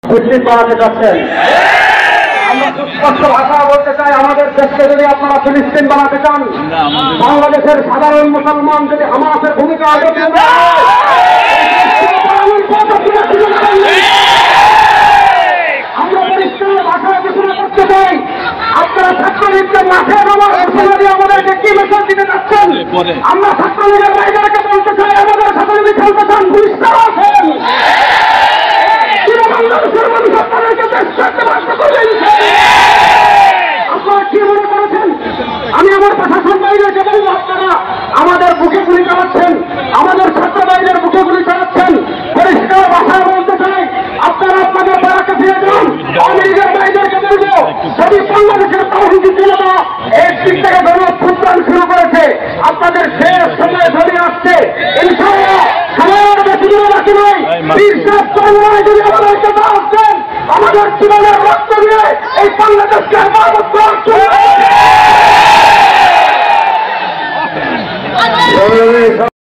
ফিলিস্তিন বানাতে যাচ্ছেন। আমরা সুস্পষ্ট ভাষা বলতে চাই, আমাদের দেশকে যদি আপনারা ফিলিস্তিন বানাতে চান, বাংলাদেশের সাধারণ মুসলমান যদি হামাসের ভূমিকা আমরা পরিষ্কার ভাষায় ঘোষণা করতে চাই, আপনারা ছাত্রলীগের মাঠে নামার ঘোষণা দিয়ে আমাদেরকে কি মেসেজ দিতে চাচ্ছেন? আমরা ছাত্রলীগের বাইরেকে বলতে চাই, আমাদের সাথে যদি খেলতে চান পরিষ্কার আছেন। আপনারা কি মনে করেছেন আমি আমার প্রশাসন বাইরেকে বলবো আপনারা আমাদের বুকে গুলি চালাচ্ছেন, আমাদের ছাত্র বাইরের বুকে গুলি চালাচ্ছেন? পরিষ্কার ভাষায় বলতে চাই, আপনারা আপনাদের পাড়াকে ফিরে যান। আওয়ামী লীগের বাইরেকে বলবো, যদি বাংলাদেশের তাওহীদি জনতা এক দিক থেকে গণঅভ্যুত্থান শুরু করেছে, আপনাদের শেষ সময় ধরে আসছে, ইনশাআল্লাহ সময়ের বেশি দিন বাকি নয়। যদি আমাদেরকে দাওয়াত দেন, আমাদের জীবনের রক্ত দিয়ে এই বাংলাদেশকে হেফাজত করার জন্য